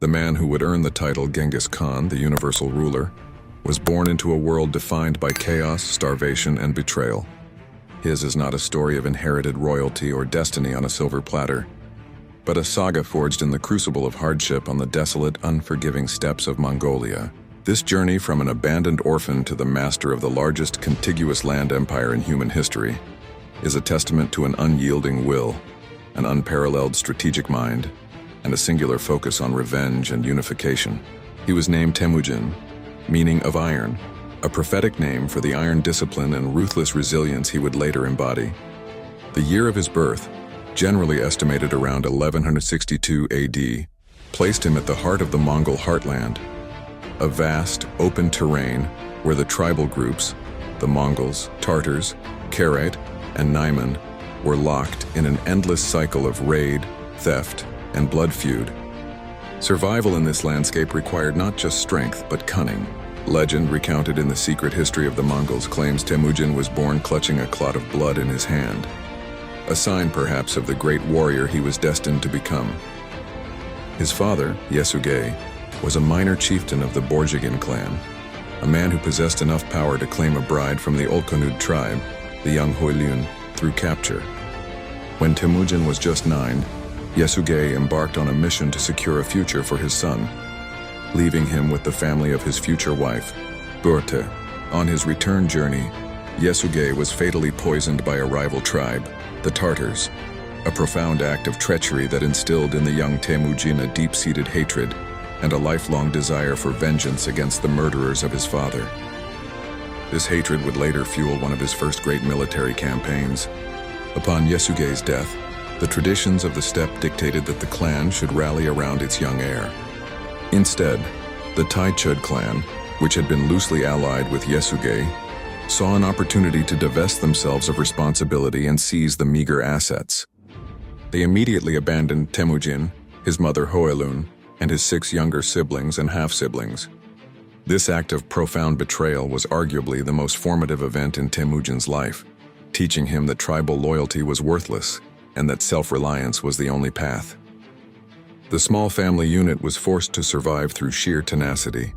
The man who would earn the title Genghis Khan, the universal ruler, was born into a world defined by chaos, starvation, and betrayal. His is not a story of inherited royalty or destiny on a silver platter, but a saga forged in the crucible of hardship on the desolate, unforgiving steppes of Mongolia. This journey from an abandoned orphan to the master of the largest contiguous land empire in human history is a testament to an unyielding will, an unparalleled strategic mind, and a singular focus on revenge and unification. He was named Temüjin, meaning of iron, a prophetic name for the iron discipline and ruthless resilience he would later embody. The year of his birth, generally estimated around 1162 AD, placed him at the heart of the Mongol heartland, a vast, open terrain where the tribal groups, the Mongols, Tartars, Karait, and Naiman, were locked in an endless cycle of raid, theft, and blood feud. Survival in this landscape required not just strength, but cunning. Legend recounted in the secret history of the Mongols claims Temüjin was born clutching a clot of blood in his hand, a sign perhaps of the great warrior he was destined to become. His father, Yesugei, was a minor chieftain of the Borjigin clan, a man who possessed enough power to claim a bride from the Olkonud tribe, the young Hoylun, through capture. When Temüjin was just 9, Yesugei embarked on a mission to secure a future for his son, leaving him with the family of his future wife, Burte. On his return journey, Yesugei was fatally poisoned by a rival tribe, the Tartars, a profound act of treachery that instilled in the young Temüjin a deep-seated hatred and a lifelong desire for vengeance against the murderers of his father. This hatred would later fuel one of his first great military campaigns. Upon Yesugei's death, the traditions of the steppe dictated that the clan should rally around its young heir. Instead, the Taichud clan, which had been loosely allied with Yesugei, saw an opportunity to divest themselves of responsibility and seize the meager assets. They immediately abandoned Temüjin, his mother Hoylun, and his 6 younger siblings and half-siblings. This act of profound betrayal was arguably the most formative event in Temüjin's life, teaching him that tribal loyalty was worthless and that self-reliance was the only path. The small family unit was forced to survive through sheer tenacity.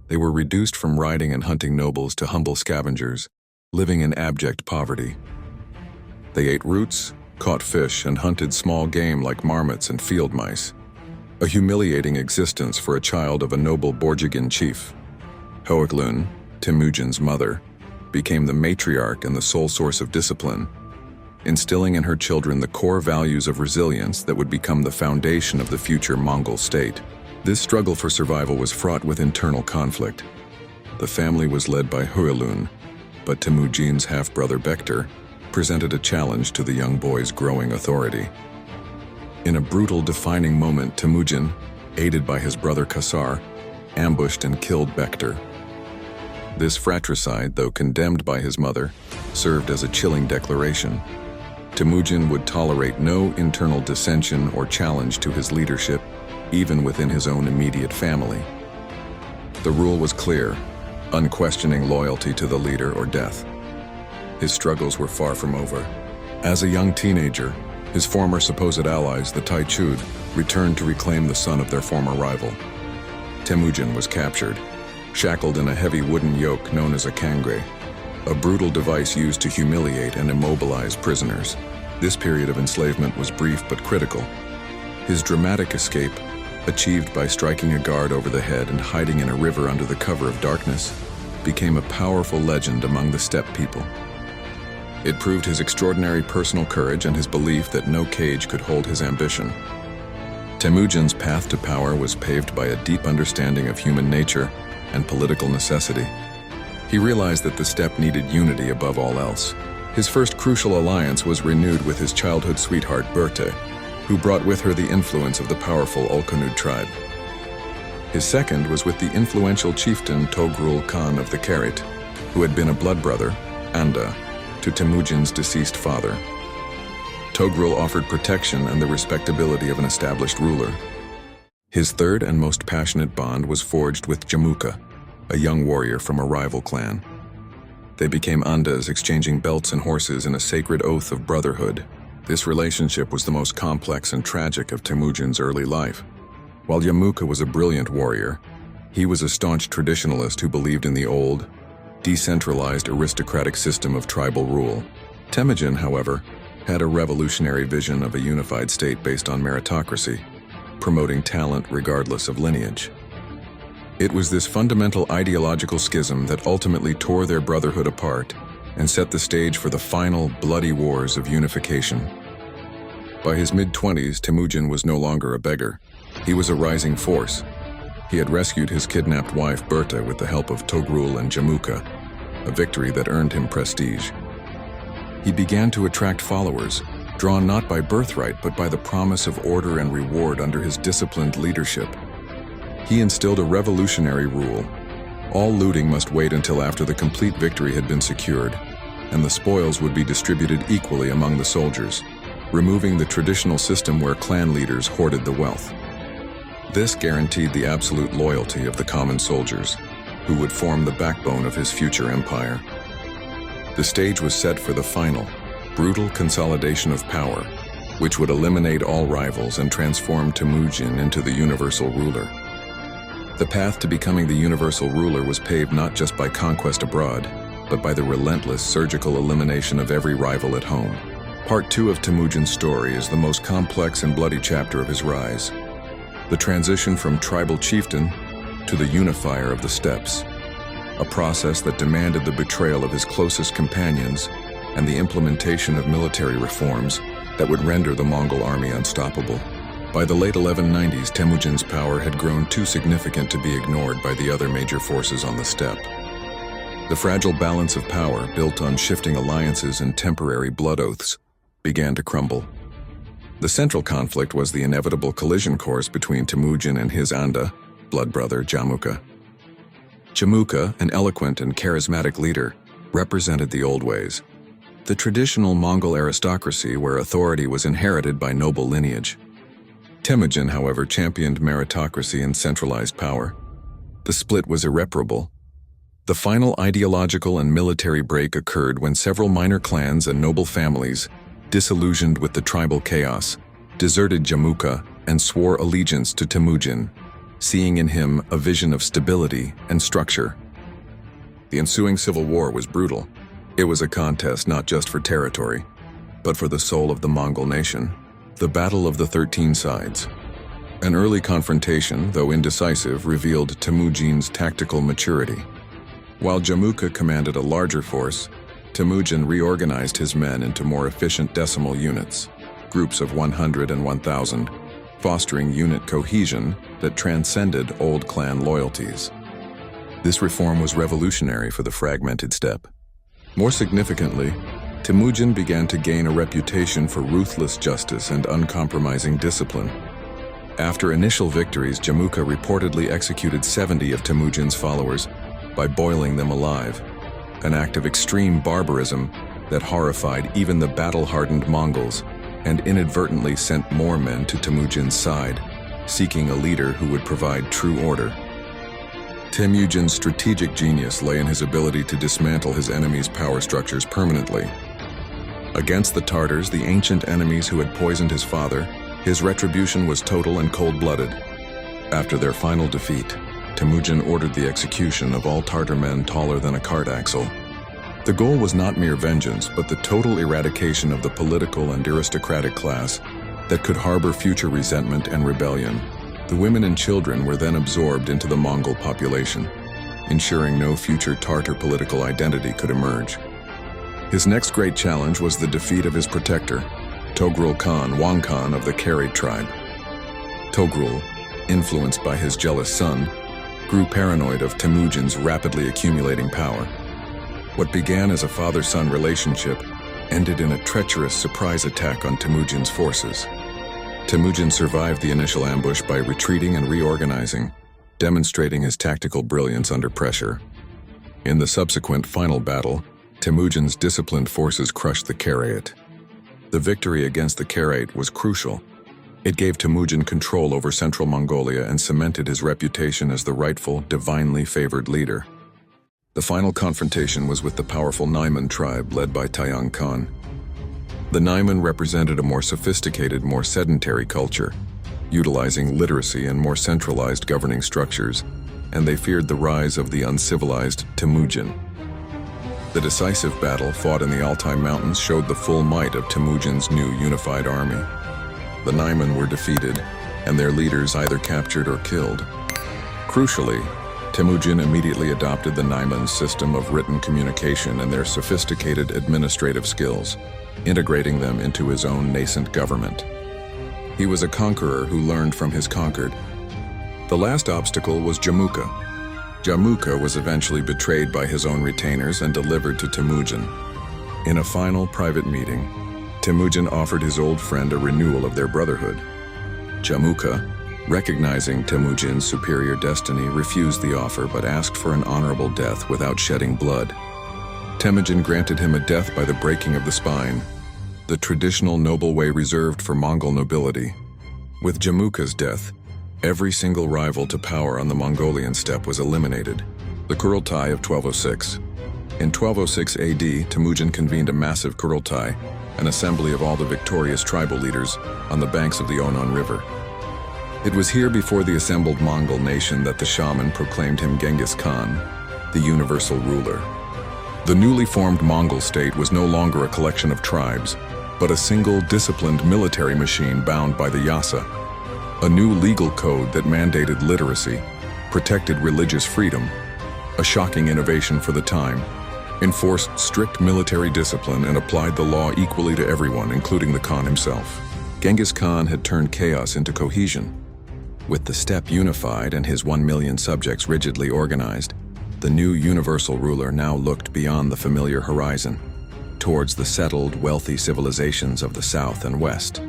They were reduced from riding and hunting nobles to humble scavengers, living in abject poverty. They ate roots, caught fish, and hunted small game like marmots and field mice, a humiliating existence for a child of a noble Borjigin chief. Hoylun, Temüjin's mother, became the matriarch and the sole source of discipline, instilling in her children the core values of resilience that would become the foundation of the future Mongol state. This struggle for survival was fraught with internal conflict. The family was led by Hoylun, but Temüjin's half-brother Bektar presented a challenge to the young boy's growing authority. In a brutal defining moment, Temüjin, aided by his brother Kasar, ambushed and killed Bektar. This fratricide, though condemned by his mother, served as a chilling declaration. Temüjin would tolerate no internal dissension or challenge to his leadership, even within his own immediate family. The rule was clear: unquestioning loyalty to the leader or death. His struggles were far from over. As a young teenager, his former supposed allies, the Taichud, returned to reclaim the son of their former rival. Temüjin was captured, shackled in a heavy wooden yoke known as a kangre, a brutal device used to humiliate and immobilize prisoners. This period of enslavement was brief but critical. His dramatic escape, achieved by striking a guard over the head and hiding in a river under the cover of darkness, became a powerful legend among the steppe people. It proved his extraordinary personal courage and his belief that no cage could hold his ambition. Temüjin's path to power was paved by a deep understanding of human nature and political necessity. He realized that the steppe needed unity above all else. His first crucial alliance was renewed with his childhood sweetheart Burte, who brought with her the influence of the powerful Olkonud tribe. His second was with the influential chieftain Togrul Khan of the Karait, who had been a blood brother, Anda, to Temüjin's deceased father. Togrul offered protection and the respectability of an established ruler. His third and most passionate bond was forged with Jamuka, a young warrior from a rival clan. They became Andas, exchanging belts and horses in a sacred oath of brotherhood. This relationship was the most complex and tragic of Temüjin's early life. While Yamuka was a brilliant warrior, he was a staunch traditionalist who believed in the old, decentralized aristocratic system of tribal rule. Temüjin, however, had a revolutionary vision of a unified state based on meritocracy, promoting talent regardless of lineage. It was this fundamental ideological schism that ultimately tore their brotherhood apart and set the stage for the final bloody wars of unification. By his mid-20s, Temüjin was no longer a beggar. He was a rising force. He had rescued his kidnapped wife Berta with the help of Togrul and Jamuka, a victory that earned him prestige. He began to attract followers, drawn not by birthright but by the promise of order and reward under his disciplined leadership. He instilled a revolutionary rule. All looting must wait until after the complete victory had been secured, and the spoils would be distributed equally among the soldiers, removing the traditional system where clan leaders hoarded the wealth. This guaranteed the absolute loyalty of the common soldiers, who would form the backbone of his future empire. The stage was set for the final, brutal consolidation of power, which would eliminate all rivals and transform Temüjin into the universal ruler. The path to becoming the universal ruler was paved not just by conquest abroad, but by the relentless surgical elimination of every rival at home. Part 2 of Temüjin's story is the most complex and bloody chapter of his rise. The transition from tribal chieftain to the unifier of the steppes, a process that demanded the betrayal of his closest companions and the implementation of military reforms that would render the Mongol army unstoppable. By the late 1190s, Temüjin's power had grown too significant to be ignored by the other major forces on the steppe. The fragile balance of power, built on shifting alliances and temporary blood oaths, began to crumble. The central conflict was the inevitable collision course between Temüjin and his Anda, blood brother Jamuka. Jamuka, an eloquent and charismatic leader, represented the old ways, the traditional Mongol aristocracy where authority was inherited by noble lineage. Temüjin, however, championed meritocracy and centralized power. The split was irreparable. The final ideological and military break occurred when several minor clans and noble families, disillusioned with the tribal chaos, deserted Jamuka and swore allegiance to Temüjin, seeing in him a vision of stability and structure. The ensuing civil war was brutal. It was a contest not just for territory, but for the soul of the Mongol nation. The Battle of the 13 Sides. An early confrontation, though indecisive, revealed Temüjin's tactical maturity. While Jamuka commanded a larger force, Temüjin reorganized his men into more efficient decimal units, groups of 100 and 1,000, fostering unit cohesion that transcended old clan loyalties. This reform was revolutionary for the fragmented steppe. More significantly, Temüjin began to gain a reputation for ruthless justice and uncompromising discipline. After initial victories, Jamuka reportedly executed 70 of Temüjin's followers by boiling them alive, an act of extreme barbarism that horrified even the battle-hardened Mongols and inadvertently sent more men to Temüjin's side, seeking a leader who would provide true order. Temüjin's strategic genius lay in his ability to dismantle his enemies' power structures permanently. Against the Tartars, the ancient enemies who had poisoned his father, his retribution was total and cold-blooded. After their final defeat, Temüjin ordered the execution of all Tartar men taller than a cart axle. The goal was not mere vengeance, but the total eradication of the political and aristocratic class that could harbor future resentment and rebellion. The women and children were then absorbed into the Mongol population, ensuring no future Tartar political identity could emerge. His next great challenge was the defeat of his protector, Togrul Khan, Wang Khan of the Karaite tribe. Togrul, influenced by his jealous son, grew paranoid of Temüjin's rapidly accumulating power. What began as a father-son relationship ended in a treacherous surprise attack on Temüjin's forces. Temüjin survived the initial ambush by retreating and reorganizing, demonstrating his tactical brilliance under pressure. In the subsequent final battle, Temüjin's disciplined forces crushed the Karaite. The victory against the Karaite was crucial. It gave Temüjin control over central Mongolia and cemented his reputation as the rightful, divinely favored leader. The final confrontation was with the powerful Naiman tribe led by Tayang Khan. The Naiman represented a more sophisticated, more sedentary culture, utilizing literacy and more centralized governing structures, and they feared the rise of the uncivilized Temüjin. The decisive battle fought in the Altai Mountains showed the full might of Temüjin's new unified army. The Naiman were defeated, and their leaders either captured or killed. Crucially, Temüjin immediately adopted the Naiman's system of written communication and their sophisticated administrative skills, integrating them into his own nascent government. He was a conqueror who learned from his conquered. The last obstacle was Jamuka. Jamuka was eventually betrayed by his own retainers and delivered to Temüjin. In a final private meeting, Temüjin offered his old friend a renewal of their brotherhood. Jamuka, recognizing Temüjin's superior destiny, refused the offer but asked for an honorable death without shedding blood. Temüjin granted him a death by the breaking of the spine, the traditional noble way reserved for Mongol nobility. With Jamuka's death, every single rival to power on the Mongolian steppe was eliminated. The Kurultai of 1206. In 1206 AD, Temüjin convened a massive Kurultai, an assembly of all the victorious tribal leaders, on the banks of the Onon River. It was here before the assembled Mongol nation that the shaman proclaimed him Genghis Khan, the universal ruler. The newly formed Mongol state was no longer a collection of tribes, but a single disciplined military machine bound by the Yasa. A new legal code that mandated literacy, protected religious freedom, a shocking innovation for the time, enforced strict military discipline and applied the law equally to everyone, including the Khan himself. Genghis Khan had turned chaos into cohesion. With the steppe unified and his 1 million subjects rigidly organized, the new universal ruler now looked beyond the familiar horizon, towards the settled, wealthy civilizations of the south and west.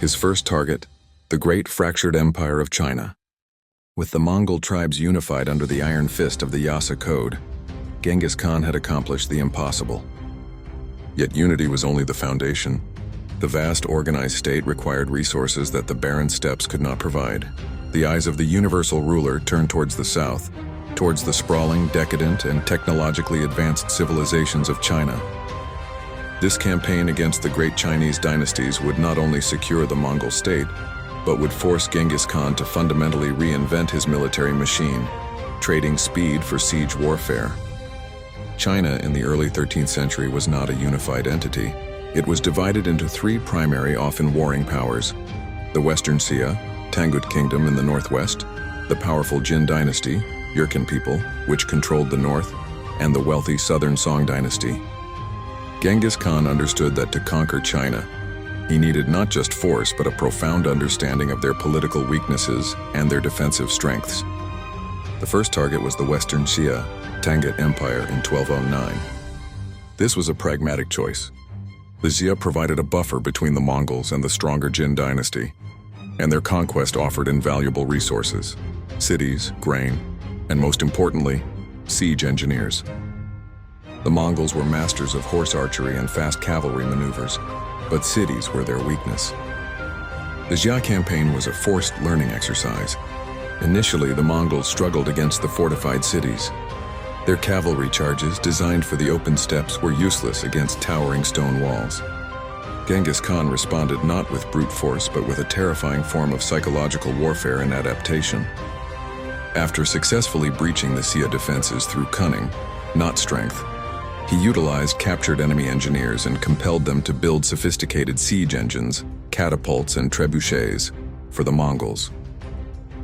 His first target, the great fractured empire of China. With the Mongol tribes unified under the iron fist of the Yasa Code, Genghis Khan had accomplished the impossible. Yet unity was only the foundation. The vast organized state required resources that the barren steppes could not provide. The eyes of the universal ruler turned towards the south, towards the sprawling, decadent, and technologically advanced civilizations of China. This campaign against the great Chinese dynasties would not only secure the Mongol state, but would force Genghis Khan to fundamentally reinvent his military machine, trading speed for siege warfare. China in the early 13th century was not a unified entity. It was divided into three primary, often warring powers: the Western Xia, Tangut Kingdom in the northwest, the powerful Jin dynasty, Jurchen people, which controlled the north, and the wealthy southern Song dynasty. Genghis Khan understood that to conquer China, he needed not just force but a profound understanding of their political weaknesses and their defensive strengths. The first target was the Western Xia, Tangut Empire in 1209. This was a pragmatic choice. The Xia provided a buffer between the Mongols and the stronger Jin dynasty, and their conquest offered invaluable resources: cities, grain, and most importantly, siege engineers. The Mongols were masters of horse archery and fast cavalry maneuvers, but cities were their weakness. The Xia campaign was a forced learning exercise. Initially, the Mongols struggled against the fortified cities. Their cavalry charges, designed for the open steppes, were useless against towering stone walls. Genghis Khan responded not with brute force, but with a terrifying form of psychological warfare and adaptation. After successfully breaching the Xia defenses through cunning, not strength, he utilized captured enemy engineers and compelled them to build sophisticated siege engines, catapults, and trebuchets for the Mongols.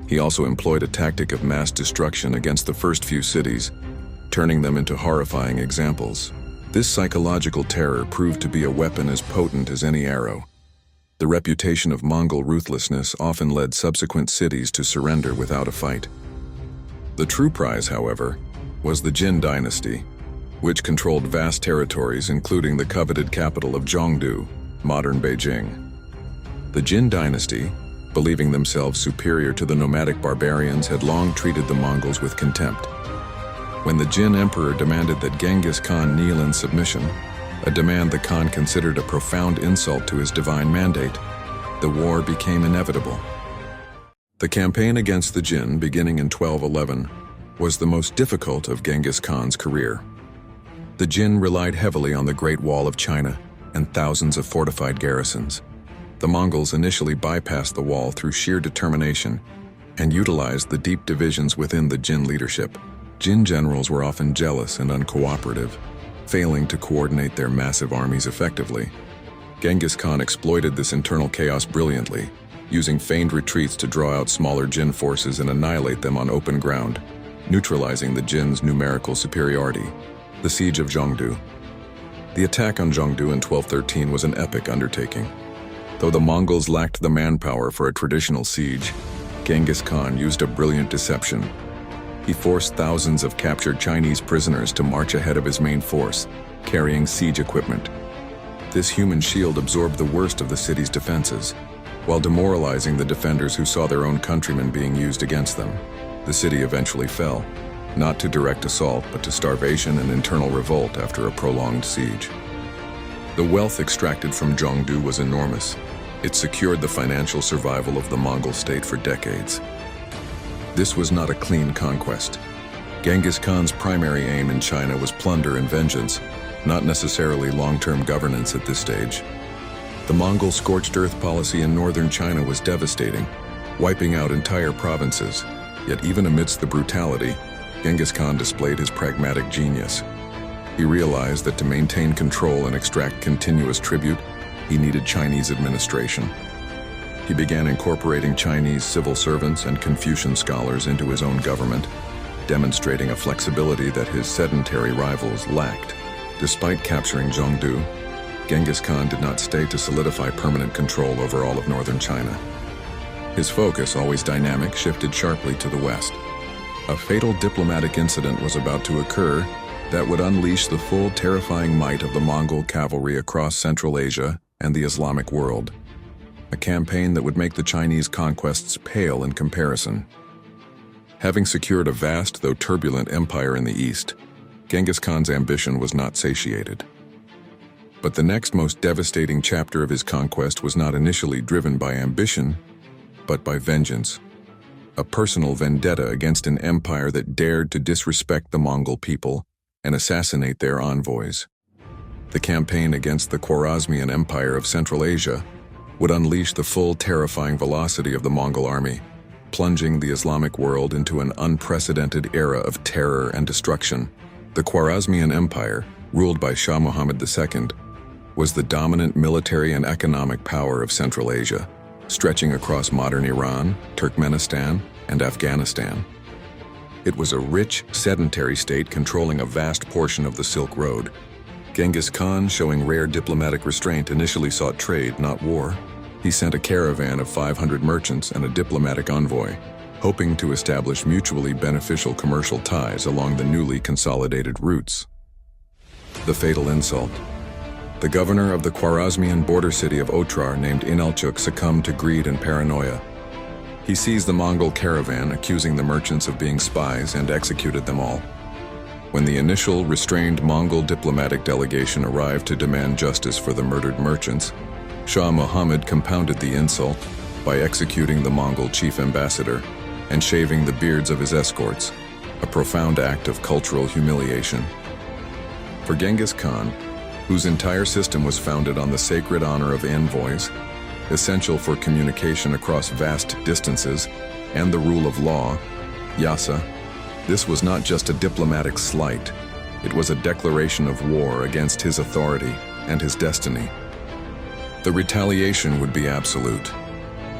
He also employed a tactic of mass destruction against the first few cities, turning them into horrifying examples. This psychological terror proved to be a weapon as potent as any arrow. The reputation of Mongol ruthlessness often led subsequent cities to surrender without a fight. The true prize, however, was the Jin dynasty, which controlled vast territories including the coveted capital of Zhongdu, modern Beijing. The Jin dynasty, believing themselves superior to the nomadic barbarians, had long treated the Mongols with contempt. When the Jin emperor demanded that Genghis Khan kneel in submission, a demand the Khan considered a profound insult to his divine mandate, the war became inevitable. The campaign against the Jin, beginning in 1211, was the most difficult of Genghis Khan's career. The Jin relied heavily on the Great Wall of China and thousands of fortified garrisons. The Mongols initially bypassed the wall through sheer determination and utilized the deep divisions within the Jin leadership. Jin generals were often jealous and uncooperative, failing to coordinate their massive armies effectively. Genghis Khan exploited this internal chaos brilliantly, using feigned retreats to draw out smaller Jin forces and annihilate them on open ground, neutralizing the Jin's numerical superiority. The Siege of Zhongdu. The attack on Zhongdu in 1213 was an epic undertaking. Though the Mongols lacked the manpower for a traditional siege, Genghis Khan used a brilliant deception. He forced thousands of captured Chinese prisoners to march ahead of his main force, carrying siege equipment. This human shield absorbed the worst of the city's defenses, while demoralizing the defenders who saw their own countrymen being used against them. The city eventually fell, not to direct assault but to starvation and internal revolt after a prolonged siege. The wealth extracted from Zhongdu was enormous. It secured the financial survival of the Mongol state for decades. This was not a clean conquest. Genghis Khan's primary aim in China was plunder and vengeance, not necessarily long-term governance at this stage. The Mongol scorched earth policy in northern China was devastating, wiping out entire provinces. Yet even amidst the brutality, Genghis Khan displayed his pragmatic genius. He realized that to maintain control and extract continuous tribute, he needed Chinese administration. He began incorporating Chinese civil servants and Confucian scholars into his own government, demonstrating a flexibility that his sedentary rivals lacked. Despite capturing Zhongdu, Genghis Khan did not stay to solidify permanent control over all of northern China. His focus, always dynamic, shifted sharply to the west. A fatal diplomatic incident was about to occur that would unleash the full terrifying might of the Mongol cavalry across Central Asia and the Islamic world. A campaign that would make the Chinese conquests pale in comparison. Having secured a vast, though turbulent, empire in the east, Genghis Khan's ambition was not satiated. But the next most devastating chapter of his conquest was not initially driven by ambition, but by vengeance. A personal vendetta against an empire that dared to disrespect the Mongol people and assassinate their envoys. The campaign against the Khwarezmian Empire of Central Asia would unleash the full terrifying velocity of the Mongol army, plunging the Islamic world into an unprecedented era of terror and destruction. The Khwarezmian Empire, ruled by Shah Muhammad II, was the dominant military and economic power of Central Asia, stretching across modern Iran, Turkmenistan, and Afghanistan. It was a rich, sedentary state controlling a vast portion of the Silk Road. Genghis Khan, showing rare diplomatic restraint, initially sought trade, not war. He sent a caravan of 500 merchants and a diplomatic envoy, hoping to establish mutually beneficial commercial ties along the newly consolidated routes. The fatal insult. The governor of the Khwarezmian border city of Otrar, named Inalchuk, succumbed to greed and paranoia. He seized the Mongol caravan, accusing the merchants of being spies, and executed them all. When the initial restrained Mongol diplomatic delegation arrived to demand justice for the murdered merchants, Shah Muhammad compounded the insult by executing the Mongol chief ambassador and shaving the beards of his escorts, a profound act of cultural humiliation. For Genghis Khan, whose entire system was founded on the sacred honor of envoys, essential for communication across vast distances, and the rule of law, yasa, this was not just a diplomatic slight, it was a declaration of war against his authority and his destiny. The retaliation would be absolute.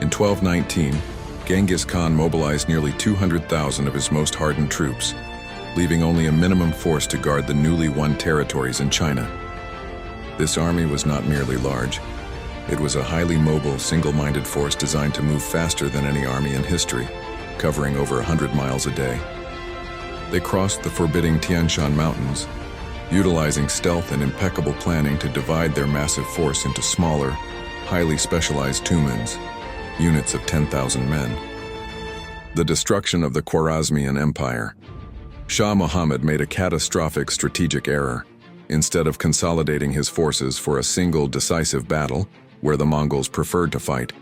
In 1219, Genghis Khan mobilized nearly 200,000 of his most hardened troops, leaving only a minimum force to guard the newly won territories in China. This army was not merely large. It was a highly mobile, single-minded force designed to move faster than any army in history, covering over 100 miles a day. They crossed the forbidding Tian Shan Mountains, utilizing stealth and impeccable planning to divide their massive force into smaller, highly specialized tumans, units of 10,000 men. The destruction of the Khwarezmian Empire. Shah Muhammad made a catastrophic strategic error. Instead of consolidating his forces for a single decisive battle, where the Mongols preferred to fight,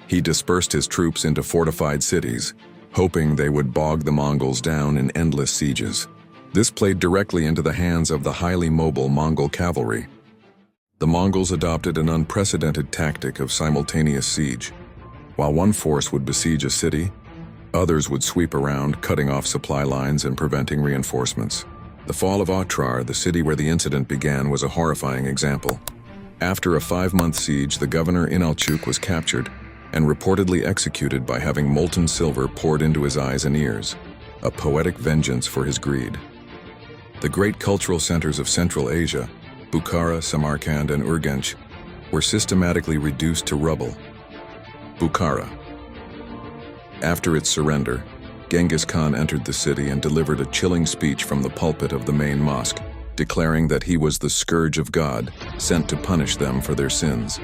he dispersed his troops into fortified cities, hoping they would bog the Mongols down in endless sieges. This played directly into the hands of the highly mobile Mongol cavalry. The Mongols adopted an unprecedented tactic of simultaneous siege. While one force would besiege a city, others would sweep around, cutting off supply lines and preventing reinforcements. The fall of Otrar, the city where the incident began, was a horrifying example. After a 5-month siege, the governor Inalchuk was captured and reportedly executed by having molten silver poured into his eyes and ears, a poetic vengeance for his greed. The great cultural centers of Central Asia, Bukhara, Samarkand, and Urgench, were systematically reduced to rubble. Bukhara. After its surrender, Genghis Khan entered the city and delivered a chilling speech from the pulpit of the main mosque, declaring that he was the scourge of God, sent to punish them for their sins.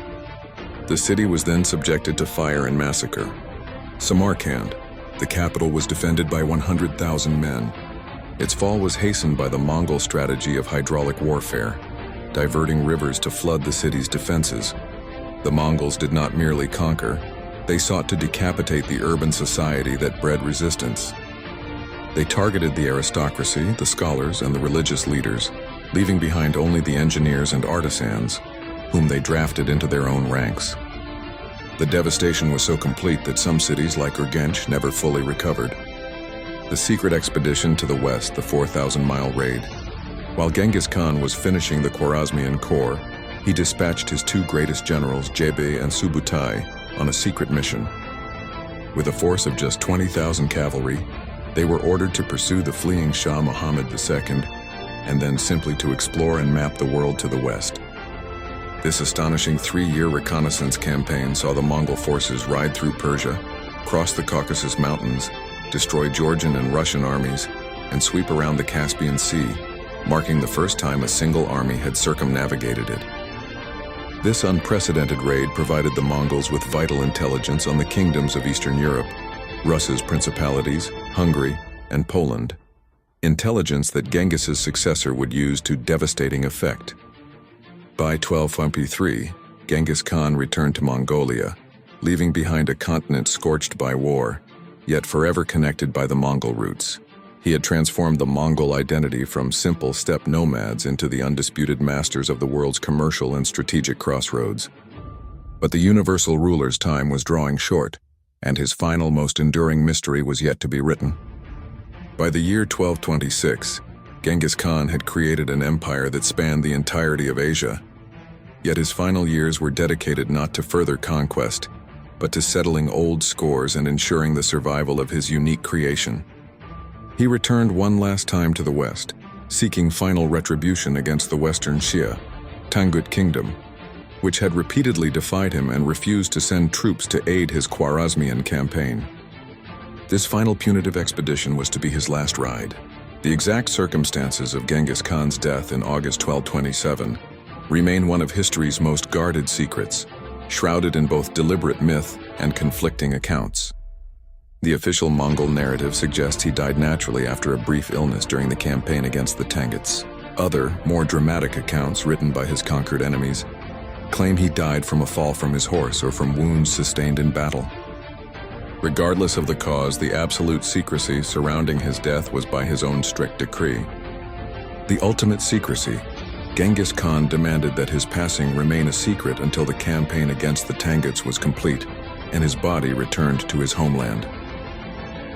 The city was then subjected to fire and massacre. Samarkand, the capital, was defended by 100,000 men. Its fall was hastened by the Mongol strategy of hydraulic warfare, diverting rivers to flood the city's defenses. The Mongols did not merely conquer, they sought to decapitate the urban society that bred resistance. They targeted the aristocracy, the scholars, and the religious leaders, leaving behind only the engineers and artisans, whom they drafted into their own ranks. The devastation was so complete that some cities, like Urgench, never fully recovered. The secret expedition to the west, the 4,000-mile raid. While Genghis Khan was finishing the Khwarezmian Corps, he dispatched his 2 greatest generals, Jebe and Subutai, on a secret mission. With a force of just 20,000 cavalry, they were ordered to pursue the fleeing Shah Muhammad II, and then simply to explore and map the world to the west. This astonishing 3-year reconnaissance campaign saw the Mongol forces ride through Persia, cross the Caucasus Mountains, destroy Georgian and Russian armies, and sweep around the Caspian Sea, marking the first time a single army had circumnavigated it. This unprecedented raid provided the Mongols with vital intelligence on the kingdoms of Eastern Europe, Russia's principalities, Hungary, and Poland. Intelligence that Genghis's successor would use to devastating effect. By 1253, Genghis Khan returned to Mongolia, leaving behind a continent scorched by war, yet forever connected by the Mongol roots. He had transformed the Mongol identity from simple steppe nomads into the undisputed masters of the world's commercial and strategic crossroads. But the universal ruler's time was drawing short, and his final, most enduring mystery was yet to be written. By the year 1226, Genghis Khan had created an empire that spanned the entirety of Asia. Yet his final years were dedicated not to further conquest, but to settling old scores and ensuring the survival of his unique creation. He returned one last time to the west, seeking final retribution against the Western Xia, Tangut Kingdom, which had repeatedly defied him and refused to send troops to aid his Khwarezmian campaign. This final punitive expedition was to be his last ride. The exact circumstances of Genghis Khan's death in August 1227 remain one of history's most guarded secrets, shrouded in both deliberate myth and conflicting accounts. The official Mongol narrative suggests he died naturally after a brief illness during the campaign against the Tanguts. Other, more dramatic accounts written by his conquered enemies claim he died from a fall from his horse or from wounds sustained in battle. Regardless of the cause, the absolute secrecy surrounding his death was by his own strict decree. The ultimate secrecy, Genghis Khan demanded that his passing remain a secret until the campaign against the Tanguts was complete and his body returned to his homeland.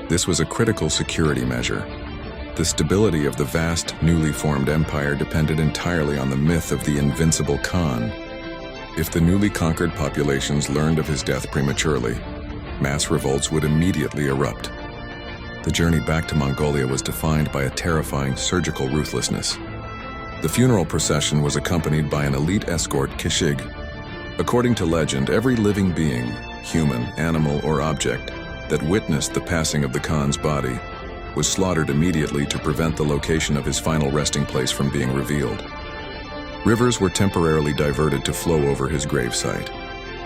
This was a critical security measure. The stability of the vast, newly formed empire depended entirely on the myth of the invincible Khan. If the newly conquered populations learned of his death prematurely, mass revolts would immediately erupt. The journey back to Mongolia was defined by a terrifying surgical ruthlessness. The funeral procession was accompanied by an elite escort kishig. According to legend, every living being, human, animal, or object, that witnessed the passing of the Khan's body was slaughtered immediately to prevent the location of his final resting place from being revealed. Rivers were temporarily diverted to flow over his gravesite,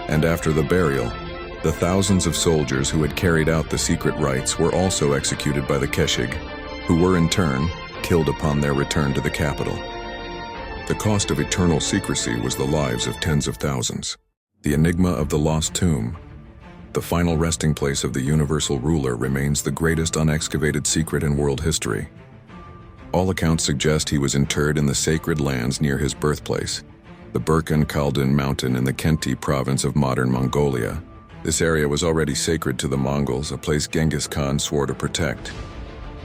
and after the burial, the thousands of soldiers who had carried out the secret rites were also executed by the keshig, who were in turn killed upon their return to the capital. The cost of eternal secrecy was the lives of tens of thousands. The enigma of the lost tomb, the final resting place of the universal ruler, remains the greatest unexcavated secret in world history. All accounts suggest he was interred in the sacred lands near his birthplace, the Burkan Kaldin mountain in the Khenti province of modern Mongolia. This area was already sacred to the Mongols, a place Genghis Khan swore to protect.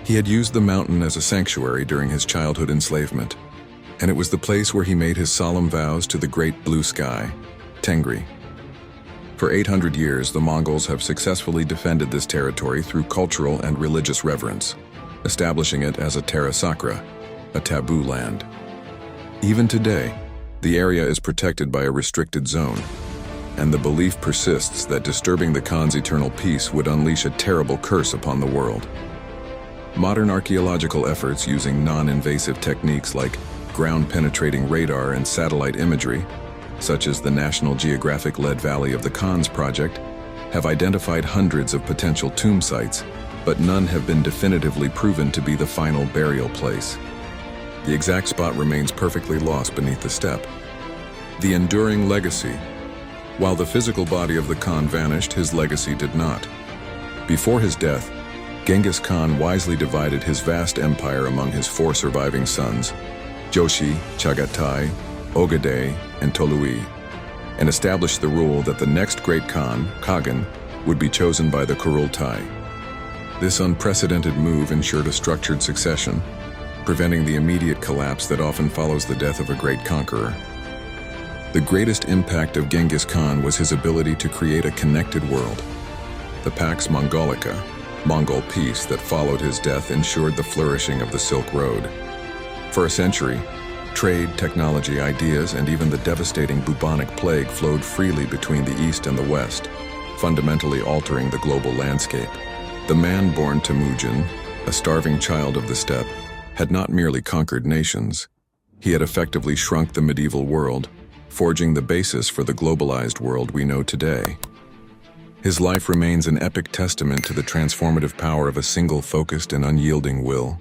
He had used the mountain as a sanctuary during his childhood enslavement, and it was the place where he made his solemn vows to the great blue sky, Tengri. For 800 years, the Mongols have successfully defended this territory through cultural and religious reverence, establishing it as a terra sacra, a taboo land. Even today, the area is protected by a restricted zone, and the belief persists that disturbing the Khan's eternal peace would unleash a terrible curse upon the world. Modern archaeological efforts using non-invasive techniques like ground-penetrating radar and satellite imagery, such as the National Geographic-led Valley of the Khans project, have identified hundreds of potential tomb sites, but none have been definitively proven to be the final burial place. The exact spot remains perfectly lost beneath the steppe. The enduring legacy. While the physical body of the Khan vanished, his legacy did not. Before his death, Genghis Khan wisely divided his vast empire among his 4 surviving sons, Joshi, Chagatai, Ogadai, and Tolui, and established the rule that the next great Khan, Kagan, would be chosen by the Kurultai. This unprecedented move ensured a structured succession, preventing the immediate collapse that often follows the death of a great conqueror. The greatest impact of Genghis Khan was his ability to create a connected world. The Pax Mongolica, Mongol peace that followed his death, ensured the flourishing of the Silk Road. For a century, trade, technology, ideas, and even the devastating bubonic plague flowed freely between the East and the West, fundamentally altering the global landscape. The man born Temüjin, a starving child of the steppe, had not merely conquered nations. He had effectively shrunk the medieval world, forging the basis for the globalized world we know today. His life remains an epic testament to the transformative power of a single focused and unyielding will.